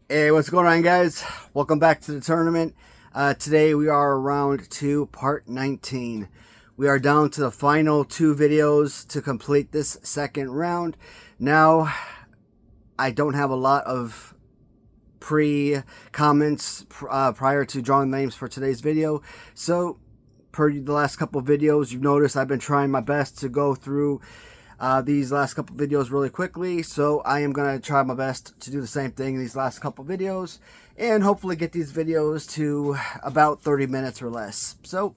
Hey, what's going on, guys? Welcome back to the tournament. Today we are round 2, part 19. We are down to the final 2 videos to complete this second round. Now, I don't have a lot of pre-comments prior to drawing names for today's video. So, per the last couple of videos, you've noticed I've been trying my best to go through these last couple videos really quickly, so I am going to try my best to do the same thing in these last couple videos and hopefully get these videos to about 30 minutes or less. So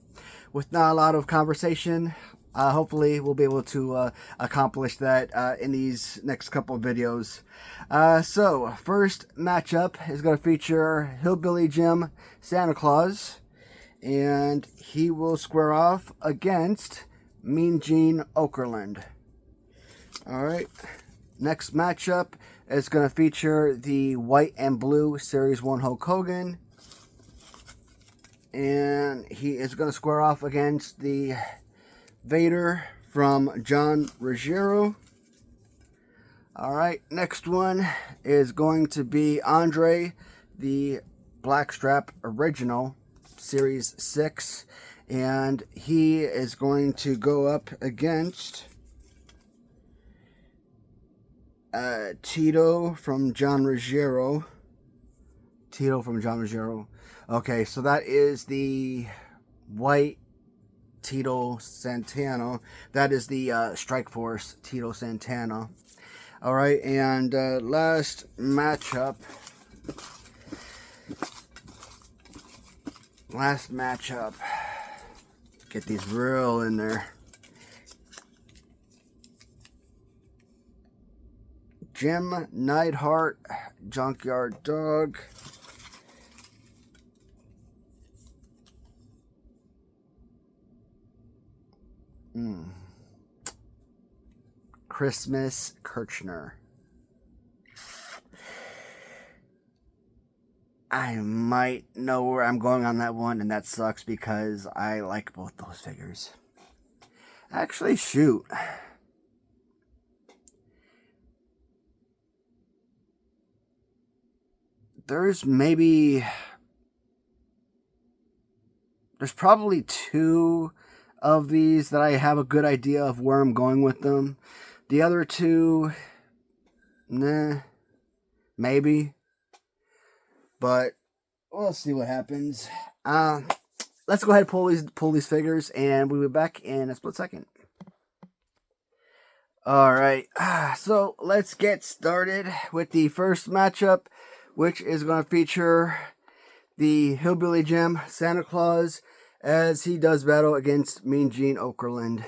with not a lot of conversation, hopefully we'll be able to accomplish that in these next couple of videos. So first matchup is going to feature Hillbilly Jim Santa Claus, and he will square off against Mean Gene Okerlund. Alright, next matchup is going to feature the white and blue Series 1 Hulk Hogan. And he is going to square off against the Vader from John Ruggiero. Alright, next one is going to be Andre, the Blackstrap Original, Series 6. And he is going to go up against Tito from John Ruggiero. Okay, so that is the white Tito Santana. That is the Strike Force Tito Santana. Alright, and last matchup. Get these real in there. Jim Neidhart, Junkyard Dog. Christmas Kirchner. I might know where I'm going on that one, and that sucks because I like both those figures. Actually, shoot. There's probably 2 of these that I have a good idea of where I'm going with them. The other 2, nah, maybe. But we'll see what happens. Let's go ahead and pull these figures, and we'll be back in a split second. Alright, so let's get started with the first matchup, which is going to feature the Hillbilly Jim Santa Claus as he does battle against Mean Gene Okerlund.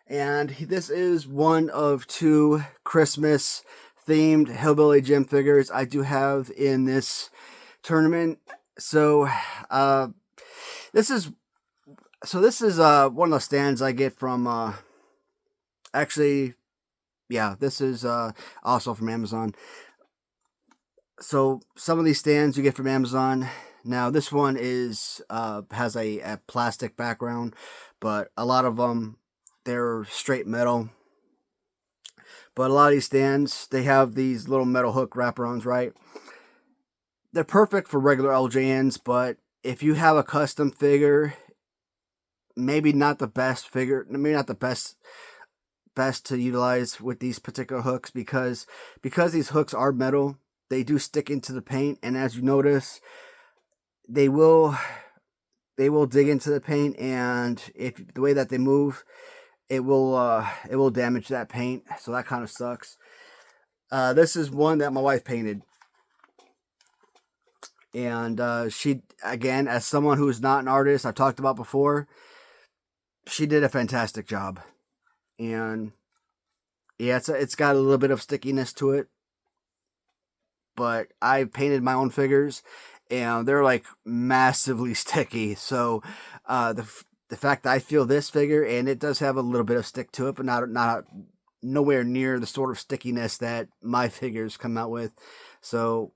And this is one of 2 Christmas themed Hillbilly Jim figures I do have in this tournament. So this is one of the stands I get from this is also from Amazon. So some of these stands you get from Amazon. Now this one is has a plastic background, but a lot of them they're straight metal. But a lot of these stands, they have these little metal hook wraparounds, right? They're perfect for regular LJNs, but if you have a custom figure, maybe not the best to utilize with these particular hooks because these hooks are metal. They do stick into the paint, and as you notice, they will dig into the paint, and if the way that they move, it will damage that paint. So that kind of sucks. This is one that my wife painted, and she, again, as someone who's not an artist, I've talked about before, she did a fantastic job, and yeah, it's got a little bit of stickiness to it. But I painted my own figures, and they're like massively sticky. So the fact that I feel this figure, and it does have a little bit of stick to it, but not nowhere near the sort of stickiness that my figures come out with. So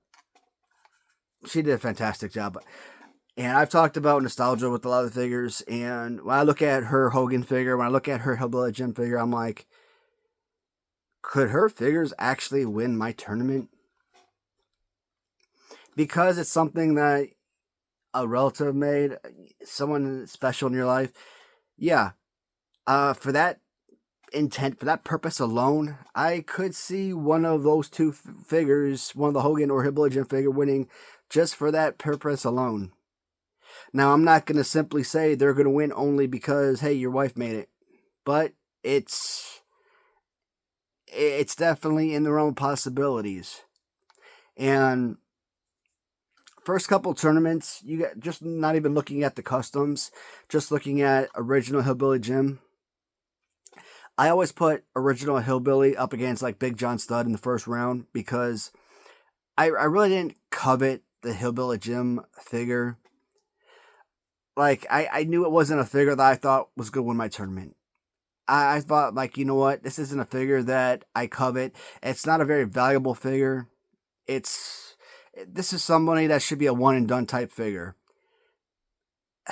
she did a fantastic job. And I've talked about nostalgia with a lot of the figures, and when I look at her Hogan figure, when I look at her Hillbilly Jim figure, I'm like, could her figures actually win my tournament? because it's something that a relative made, someone special in your life. Yeah, for that intent, for that purpose alone, I could see one of those two figures, one of the Hogan or Hillbilly Jim figure, winning just for that purpose alone. Now, I'm not going to simply say they're going to win only because, hey, your wife made it, but it's definitely in the realm of possibilities. And first couple tournaments, you get just not even looking at the customs, just looking at original Hillbilly Jim. I always put original Hillbilly up against like Big John Studd in the first round because I really didn't covet the Hillbilly Jim figure. Like, I knew it wasn't a figure that I thought was going to win my tournament. I thought, like, you know what? This isn't a figure that I covet. It's not a very valuable figure. This is somebody that should be a one and done type figure.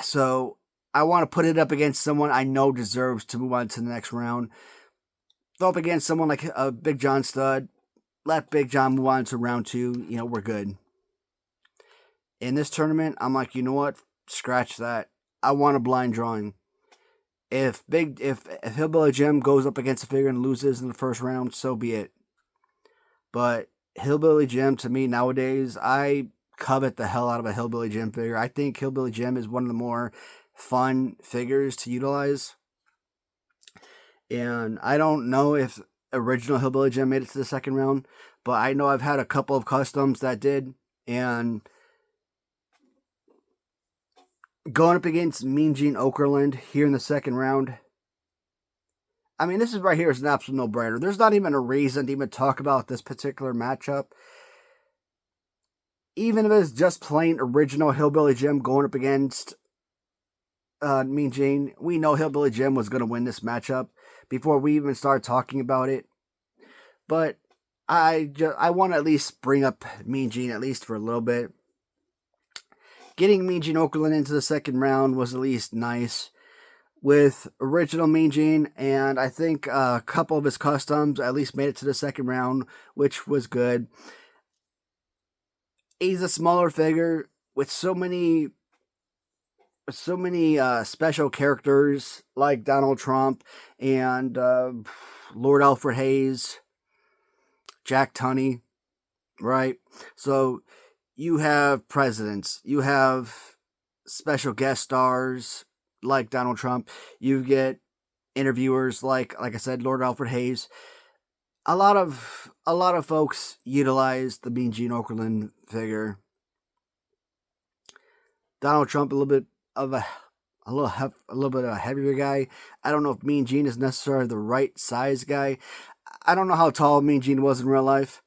So I want to put it up against someone I know deserves to move on to the next round. Throw up against someone like a Big John Studd. Let Big John move on to round 2. You know, we're good. In this tournament, I'm like, you know what? Scratch that. I want a blind drawing. If Hillbilly Jim goes up against a figure and loses in the first round, so be it. But Hillbilly Jim, to me nowadays, I covet the hell out of a Hillbilly Jim figure. I think Hillbilly Jim is one of the more fun figures to utilize. And I don't know if original Hillbilly Jim made it to the second round, but I know I've had a couple of customs that did. And going up against Mean Gene Okerlund here in the second round, I mean, this is right here is an absolute no-brainer. There's not even a reason to even talk about this particular matchup. Even if it's just plain original Hillbilly Jim going up against Mean Gene, we know Hillbilly Jim was going to win this matchup before we even start talking about it. But I want to at least bring up Mean Gene at least for a little bit. Getting Mean Gene Okerlund into the second round was at least nice. With original Mean Gene, and I think a couple of his customs at least made it to the second round, which was good. He's a smaller figure with so many special characters like Donald Trump and Lord Alfred Hayes, Jack Tunney, right? So you have presidents, you have special guest stars like Donald Trump, you get interviewers like I said, Lord Alfred Hayes. A lot of folks utilize the Mean Gene Okerlund figure. Donald Trump, a little bit of a heavier guy. I don't know if Mean Gene is necessarily the right size guy. I don't know how tall Mean Gene was in real life.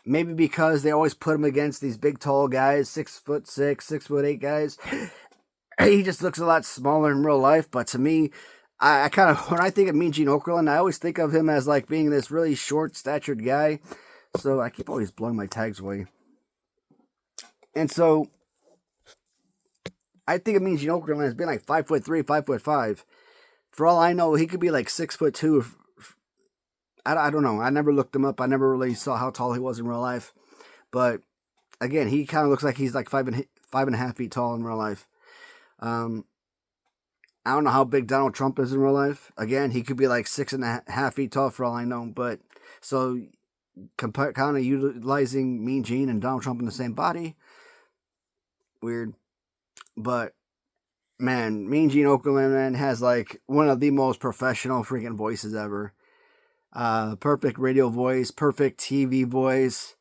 Maybe because they always put him against these big tall guys, 6'6", 6'8" guys. He just looks a lot smaller in real life, but to me, I kind of, when I think of Mean Gene Okerlund, I always think of him as like being this really short-statured guy. So I keep always blowing my tags away. And so I think of Mean Gene Okerlund as being like 5'3", 5'5". For all I know, he could be like 6'2". I don't know. I never looked him up. I never really saw how tall he was in real life. But again, he kind of looks like he's like 5.5 feet tall in real life. I don't know how big Donald Trump is in real life. Again, he could be like 6.5 feet tall for all I know. But so kind of utilizing Mean Gene and Donald Trump in the same body, weird. But man, Mean Gene Okerlund, man, has like one of the most professional freaking voices ever. Perfect radio voice, perfect TV voice.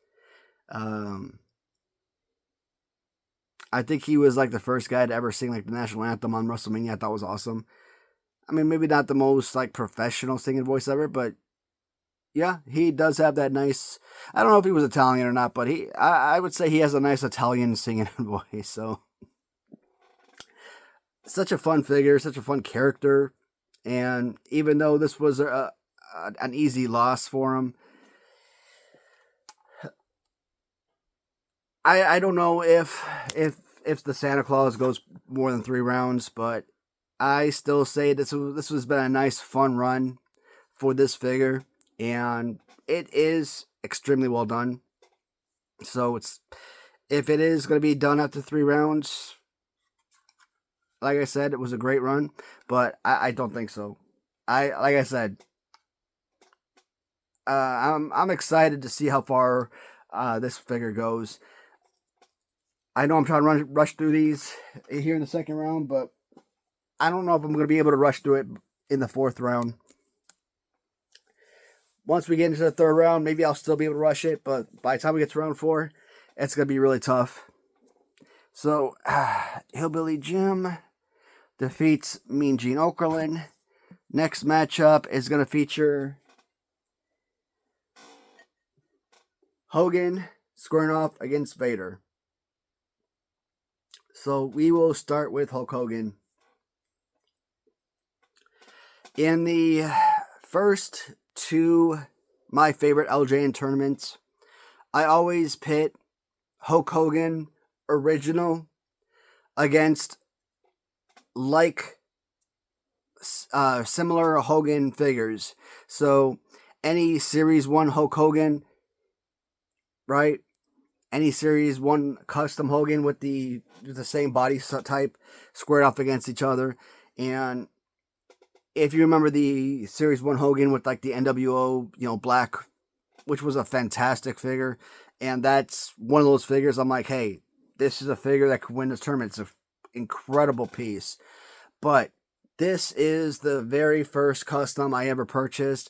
I think he was like the first guy to ever sing like the national anthem on WrestleMania. I thought was awesome. I mean, maybe not the most like professional singing voice ever, but yeah, he does have that nice. I don't know if he was Italian or not, but I would say he has a nice Italian singing voice. So such a fun figure, such a fun character, and even though this was an easy loss for him, I don't know if the Santa Claus goes more than 3 rounds, but I still say this has been a nice fun run for this figure, and it is extremely well done. So If it is going to be done after 3 rounds, like I said, it was a great run, but I don't think so. Like I said, I'm excited to see how far this figure goes. I know I'm trying to rush through these here in the second round, but I don't know if I'm going to be able to rush through it in the 4th round. Once we get into the 3rd round, maybe I'll still be able to rush it, but by the time we get to round 4, it's going to be really tough. So, Hillbilly Jim defeats Mean Gene Okerlund. Next matchup is going to feature Hogan squaring off against Vader. So we will start with Hulk Hogan. In the first 2 my favorite LJN tournaments, I always pit Hulk Hogan original against similar Hogan figures. So any Series 1 Hulk Hogan, right? Any Series 1 custom Hogan with the same body type squared off against each other. And if you remember the Series 1 Hogan with like the NWO, black, which was a fantastic figure. And that's one of those figures I'm like, hey, this is a figure that could win this tournament. It's an incredible piece. But this is the very first custom I ever purchased,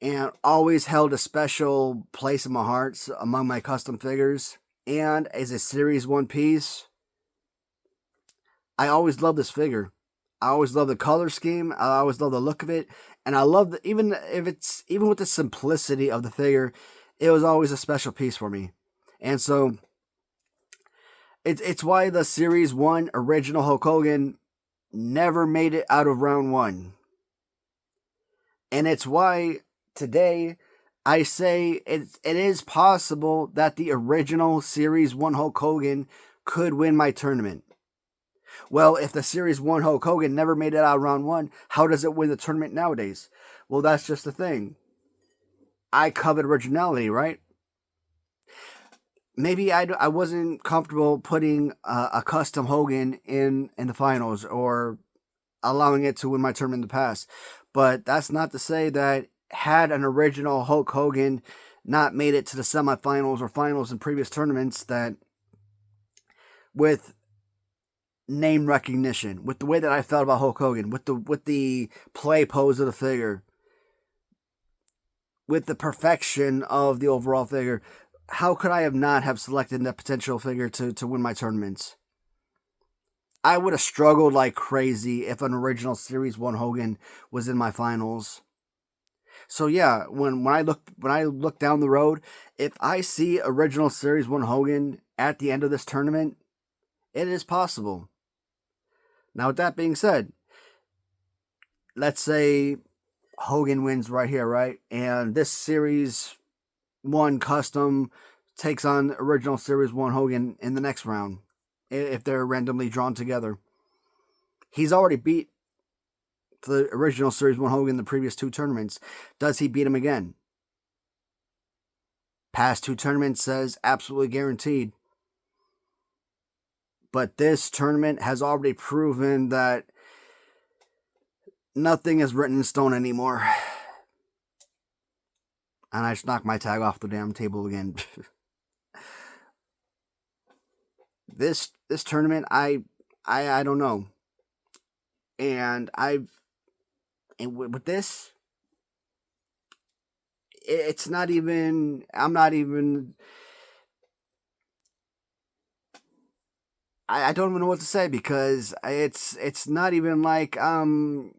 and always held a special place in my heart among my custom figures. And as a Series 1 piece, I always loved this figure. I always love the color scheme. I always love the look of it. And I love even with the simplicity of the figure, it was always a special piece for me. And so it's why the Series 1 original Hulk Hogan never made it out of round 1. And it's why today I say it is possible that the original Series 1 Hulk Hogan could win my tournament. Well, if the Series 1 Hulk Hogan never made it out of round 1, how does it win the tournament nowadays? Well, that's just the thing. I covet originality, right? Maybe I wasn't comfortable putting a custom Hogan in the finals or allowing it to win my tournament in the past. But that's not to say that had an original Hulk Hogan not made it to the semifinals or finals in previous tournaments, that with name recognition, with the way that I felt about Hulk Hogan, with the play pose of the figure, with the perfection of the overall figure, how could I not have selected that potential figure to win my tournaments? I would have struggled like crazy if an original Series 1 Hogan was in my finals. So yeah, when I look down the road, if I see original Series 1 Hogan at the end of this tournament, it is possible. Now, with that being said, let's say Hogan wins right here, right? And this Series 1 custom takes on original Series 1 Hogan in the next round, if they're randomly drawn together. He's already beat the original Series 1 Hogan in the previous 2 tournaments. Does he beat him again? Past 2 tournaments says absolutely guaranteed. But this tournament has already proven that nothing is written in stone anymore. And I just knocked my tag off the damn table again. This tournament, I don't know. And with this, it's not even, I'm not even, I don't even know what to say, because it's not even like I'm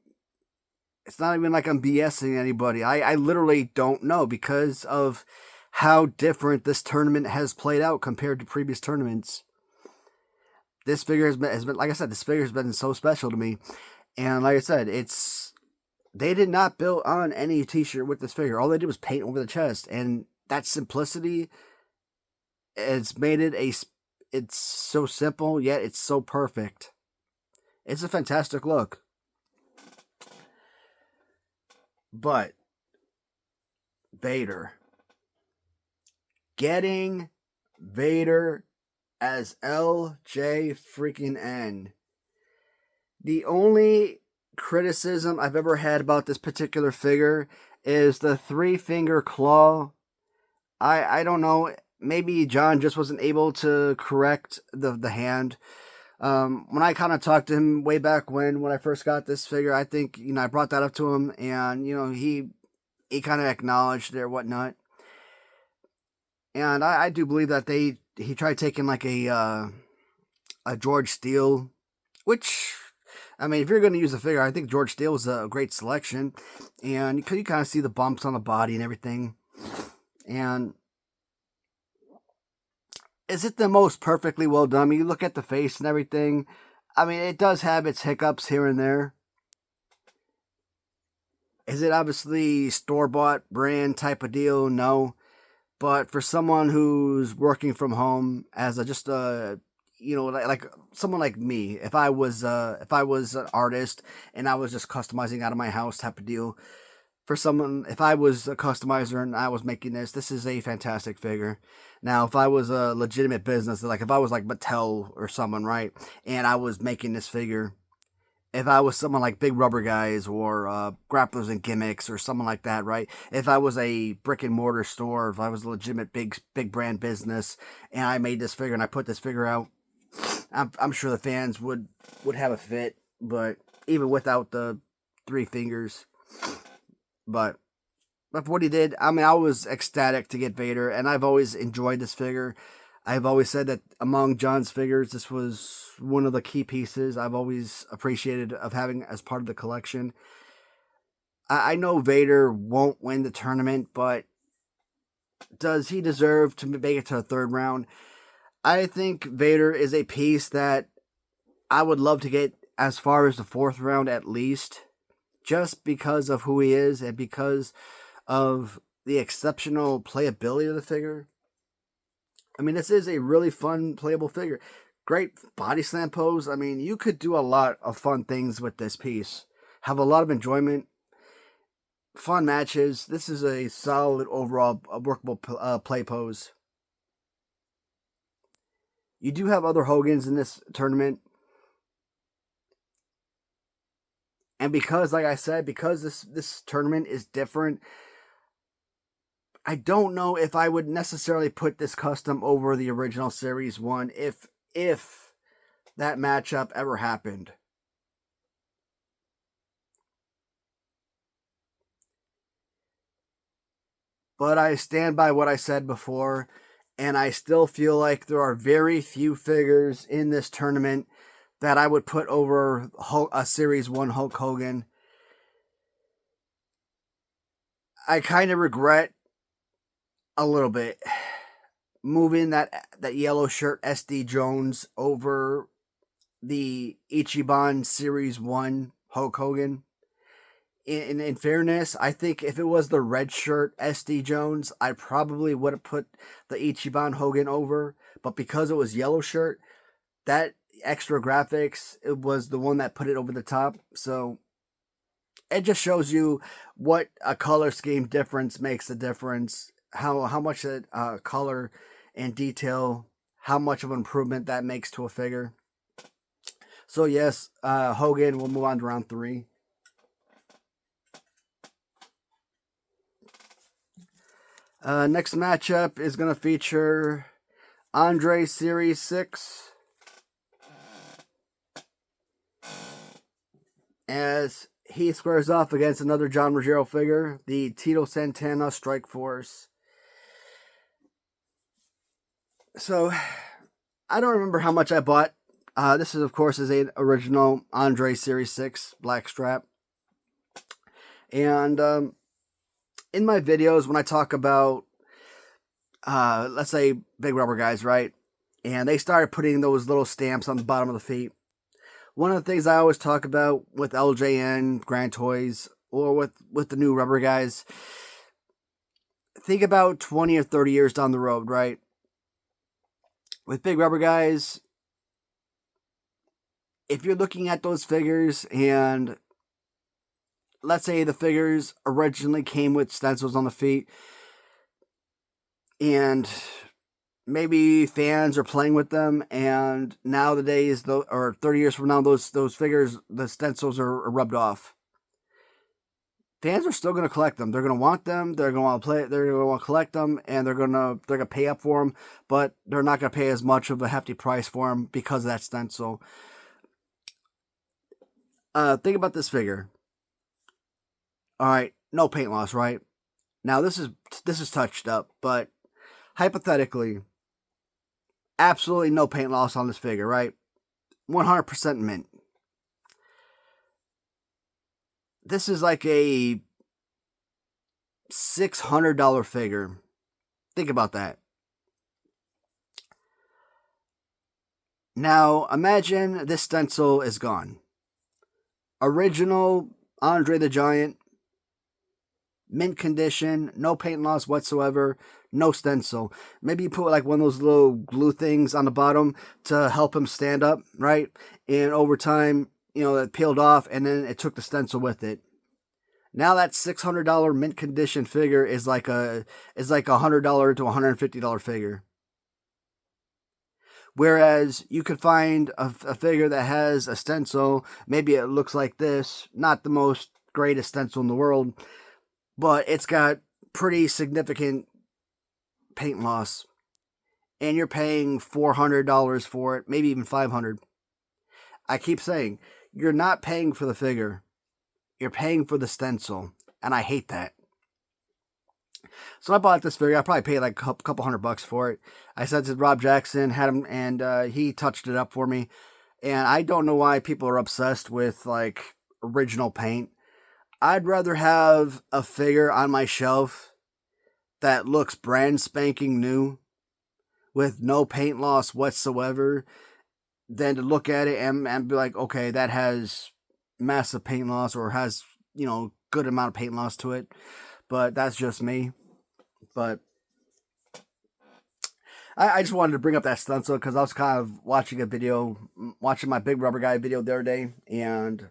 BSing anybody. I literally don't know, because of how different this tournament has played out compared to previous tournaments. This figure has been like I said, this figure has been so special to me. And like I said, they did not build on any t-shirt with this figure. All they did was paint over the chest, and that simplicity has made it it's so simple, yet it's so perfect. It's a fantastic look. But Vader. Getting Vader as LJ freaking N. The only criticism I've ever had about this particular figure is the 3-finger claw. I don't know. Maybe John just wasn't able to correct the hand. When I kind of talked to him way back when I first got this figure, I think, I brought that up to him, and, he kind of acknowledged it or whatnot. And I do believe that he tried taking like a George Steele, which, I mean, if you're going to use a figure, I think George Steele was a great selection. And you kind of see the bumps on the body and everything. And is it the most perfectly well done? I mean, you look at the face and everything. I mean, it does have its hiccups here and there. Is it obviously store-bought brand type of deal? No. But for someone who's working from home as just a, like someone like me, if I was an artist and I was just customizing out of my house type of deal, for someone, if I was a customizer and I was making this is a fantastic figure. Now, if I was a legitimate business, like if I was like Mattel or someone, right, and I was making this figure, if I was someone like Big Rubber Guys or Grapplers and Gimmicks or someone like that, right? If I was a brick and mortar store, if I was a legitimate big brand business, and I made this figure and I put this figure out, I'm sure the fans would have a fit. But even without the 3 fingers, but for what he did, I mean, I was ecstatic to get Vader, and I've always enjoyed this figure. I've always said that among John's figures, this was one of the key pieces I've always appreciated of having as part of the collection. I know Vader won't win the tournament, but does he deserve to make it to the 3rd round? I think Vader is a piece that I would love to get as far as the 4th round at least, just because of who he is and because of the exceptional playability of the figure. I mean, this is a really fun, playable figure. Great body slam pose. I mean, you could do a lot of fun things with this piece. Have a lot of enjoyment. Fun matches. This is a solid overall workable play pose. You do have other Hogans in this tournament. And because, like I said, because this tournament is different, I don't know if I would necessarily put this custom over the original Series 1 if that matchup ever happened. But I stand by what I said before, and I still feel like there are very few figures in this tournament that I would put over a Series 1 Hulk Hogan. I kind of regret a little bit moving that yellow shirt SD Jones over the Ichiban Series 1 Hulk Hogan. In fairness, I think if it was the red shirt SD Jones, I probably would have put the Ichiban Hogan over. But because it was yellow shirt, that extra graphics, it was the one that put it over the top. So it just shows you what a color scheme difference makes a difference. How much color and detail, how much of an improvement that makes to a figure. So yes, Hogan, we'll move on to round 3. Next matchup is going to feature Andre Series 6 as he squares off against another John Ruggiero figure, the Tito Santana Strike Force. So, I don't remember how much I bought. This is, of course, an original Andre Series 6 black strap. And in my videos, when I talk about, let's say, Big Rubber Guys, right? And they started putting those little stamps on the bottom of the feet. One of the things I always talk about with LJN, Grand Toys, or with the new Rubber Guys, think about 20 or 30 years down the road, right? With Big Rubber Guys, if you're looking at those figures and let's say the figures originally came with stencils on the feet and maybe fans are playing with them, and nowadays, or 30 years from now, those figures, the stencils are rubbed off. Fans are still going to collect them. They're going to want them. They're going to want to play. They're going to want to collect them, and they're going to pay up for them. But they're not going to pay as much of a hefty price for them because of that stencil. Think about this figure. All right, no paint loss, right? Now this is touched up, but hypothetically, absolutely no paint loss on this figure, right? 100% mint. This is like a $600 figure. Think about that. Now, imagine this stencil is gone. Original Andre the Giant, mint condition, no paint loss whatsoever, no stencil. Maybe you put like one of those little glue things on the bottom to help him stand up, right? And over time, it peeled off, and then it took the stencil with it. Now that $600 mint condition figure is like a $100 to $150 figure. Whereas you could find a figure that has a stencil, maybe it looks like this, not the most greatest stencil in the world, but it's got pretty significant paint loss. And you're paying $400 for it, maybe even $500. I keep saying, you're not paying for the figure. You're paying for the stencil. And I hate that. So I bought this figure. I probably paid like a couple $100 for it. I sent it to Rob Jackson, had him, and he touched it up for me. And I don't know why people are obsessed with like original paint. I'd rather have a figure on my shelf that looks brand spanking new with no paint loss whatsoever than to look at it and be like, okay, that has massive paint loss or has, good amount of paint loss to it. But that's just me. But I just wanted to bring up that stencil because I was kind of watching my Big Rubber Guy video the other day, and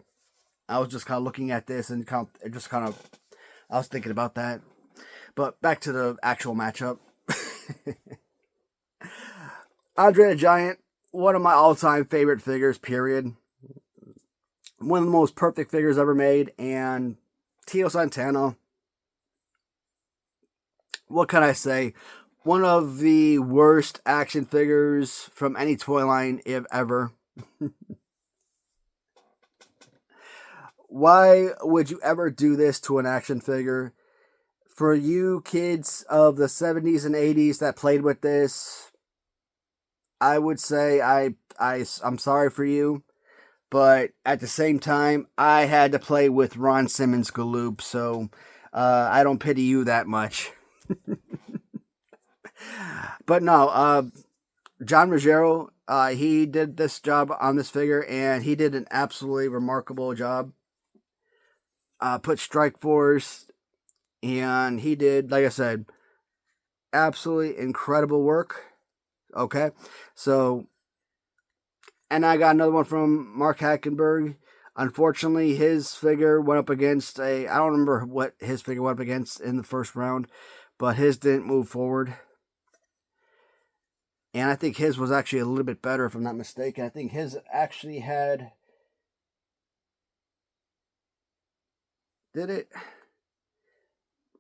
I was just kind of looking at this and I was thinking about that. But back to the actual matchup. Andre the Giant, one of my all-time favorite figures, period. One of the most perfect figures ever made. And Tito Santana, what can I say? One of the worst action figures from any toy line, if ever. Why would you ever do this to an action figure? For you kids of the 70s and 80s that played with this, I would say I'm sorry for you. But at the same time, I had to play with Ron Simmons Galoob, so I don't pity you that much. But no, John Ruggiero, he did this job on this figure, and he did an absolutely remarkable job. Put Strike Force, and he did, like I said, absolutely incredible work. Okay, so, and I got another one from Mark Hackenberg. Unfortunately, his figure went up against I don't remember what his figure went up against in the first round, but his didn't move forward. And I think his was actually a little bit better, if I'm not mistaken. I think his actually had... Did it?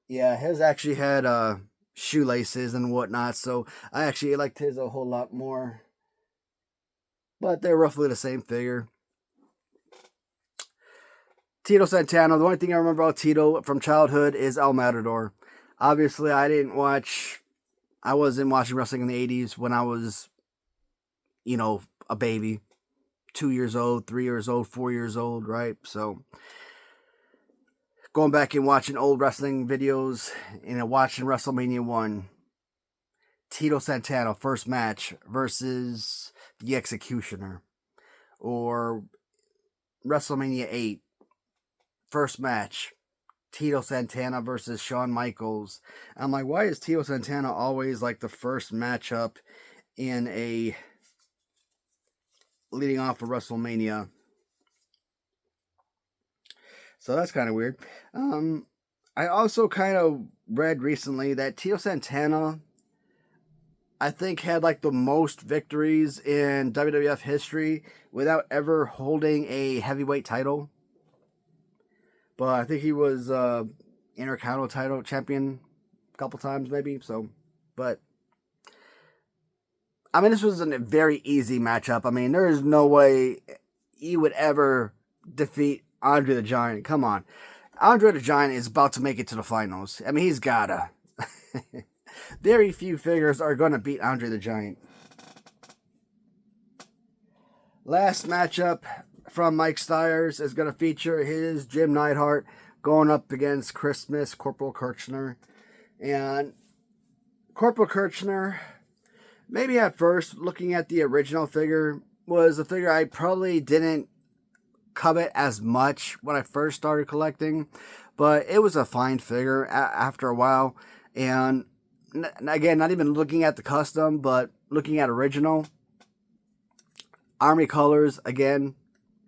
Yeah, his actually had shoelaces and whatnot, so I actually liked his a whole lot more. But they're roughly the same figure. Tito Santana, the only thing I remember about Tito from childhood is El Matador. Obviously, I wasn't watching wrestling in the 80s when I was, a baby. 2 years old, 3 years old, 4 years old, right? So, going back and watching old wrestling videos and watching WrestleMania 1, Tito Santana, first match versus the Executioner. Or WrestleMania 8, first match, Tito Santana versus Shawn Michaels. I'm like, why is Tito Santana always like the first matchup in a leading off of WrestleMania? So that's kind of weird. I also kind of read recently that Tito Santana, I think had like the most victories in WWF history without ever holding a heavyweight title. But I think he was Intercontinental title champion a couple times maybe. So, but I mean, this was a very easy matchup. I mean, there is no way you would ever defeat Andre the Giant. Come on. Andre the Giant is about to make it to the finals. I mean, he's gotta. Very few figures are going to beat Andre the Giant. Last matchup from Mike Stiers is going to feature his Jim Neidhart going up against Christmas Corporal Kirchner. And Corporal Kirchner, maybe at first, looking at the original figure, was a figure I probably didn't covet as much when I first started collecting. But it was a fine figure after a while. And again, not even looking at the custom, but looking at original. Army colors, again,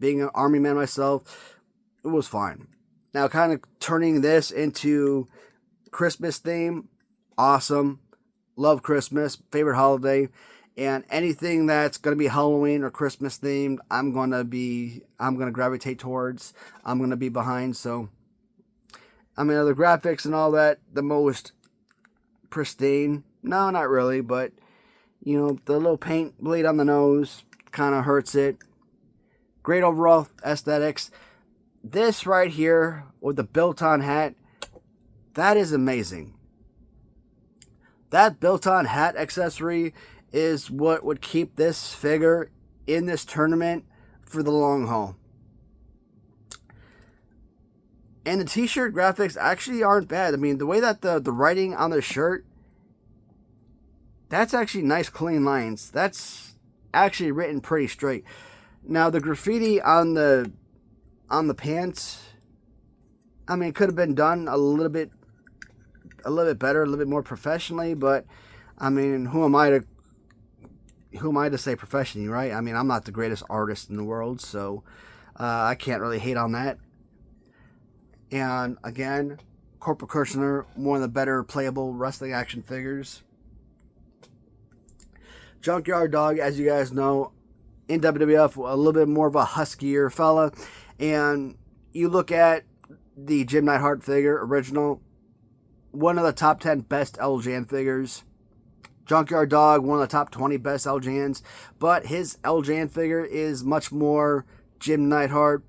being an Army man myself, it was fine. Now, kind of turning this into Christmas theme, awesome. Love Christmas, favorite holiday. And anything that's going to be Halloween or Christmas themed, I'm going to gravitate towards. I'm going to be behind. So, I mean, are the graphics and all that the most pristine? No, not really, but you know, the little paint bleed on the nose kind of hurts it. Great overall aesthetics. This right here with the built-on hat, that is amazing. That built-on hat accessory is what would keep this figure in this tournament for the long haul. And the t-shirt graphics actually aren't bad. I mean, the way that the writing on the shirt, that's actually nice, clean lines. That's actually written pretty straight. Now, the graffiti on the pants, I mean, it could have been done a little bit better, a little bit more professionally. But I mean, who am I to say professionally, right? I mean, I'm not the greatest artist in the world, so I can't really hate on that. And again, Corporal Kirchner, one of the better playable wrestling action figures. Junkyard Dog, as you guys know, in WWF, a little bit more of a huskier fella. And you look at the Jim Neidhart figure, original, one of the top 10 best LJN figures. Junkyard Dog, one of the top 20 best LJNs. But his LJN figure is much more Jim Neidhart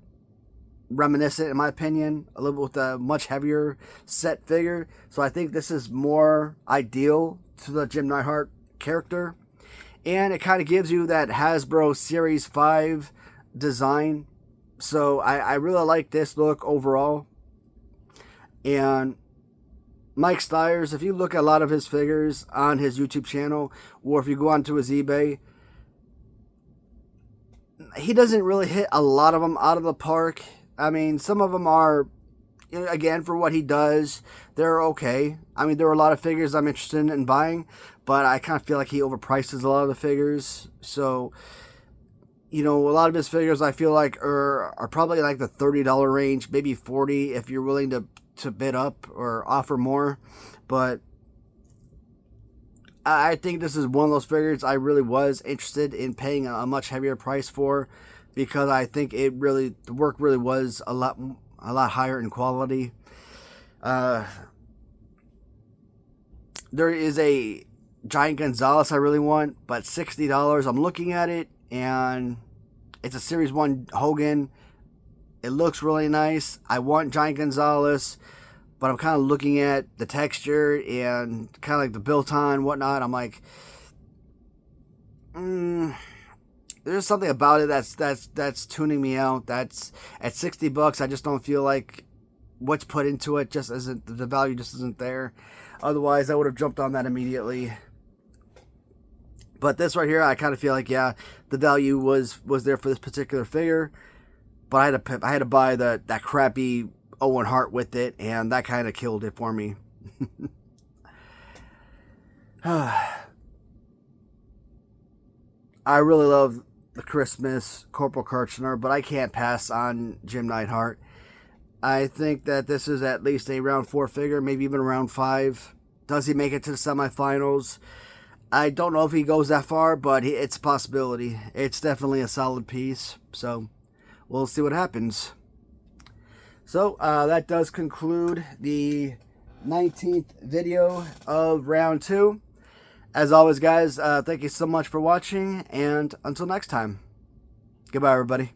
reminiscent, in my opinion, a little bit with a much heavier set figure. So I think this is more ideal to the Jim Neidhart character. And it kind of gives you that Hasbro Series 5 design. So I really like this look overall. And Mike Stiers, if you look at a lot of his figures on his YouTube channel, or if you go onto his eBay, he doesn't really hit a lot of them out of the park. I mean, some of them are, again, for what he does, they're okay. I mean, there are a lot of figures I'm interested in buying, but I kind of feel like he overprices a lot of the figures. So, you know, a lot of his figures I feel like are probably like the $30 range, maybe $40 if you're willing to bid up or offer more. But I think this is one of those figures I really was interested in paying a much heavier price for, because I think the work really was a lot higher in quality. There is a Giant Gonzalez I really want, but $60. I'm looking at it, and it's a Series 1 Hogan. It looks really nice. I want Giant Gonzalez, but I'm kind of looking at the texture and kind of like the built-on whatnot. I'm like, there's something about it that's tuning me out. That's at $60. I just don't feel like what's put into it just isn't, the value just isn't there. Otherwise, I would have jumped on that immediately. But this right here, I kind of feel like, yeah, the value was there for this particular figure. But I had to buy that crappy Owen Hart with it, and that kind of killed it for me. I really love the Christmas Corporal Kirchner, but I can't pass on Jim Neidhart. I think that this is at least a round 4 figure, maybe even round 5. Does he make it to the semifinals? I don't know if he goes that far, but it's a possibility. It's definitely a solid piece. So we'll see what happens. So that does conclude the 19th video of round 2. As always, guys, thank you so much for watching, and until next time, goodbye, everybody.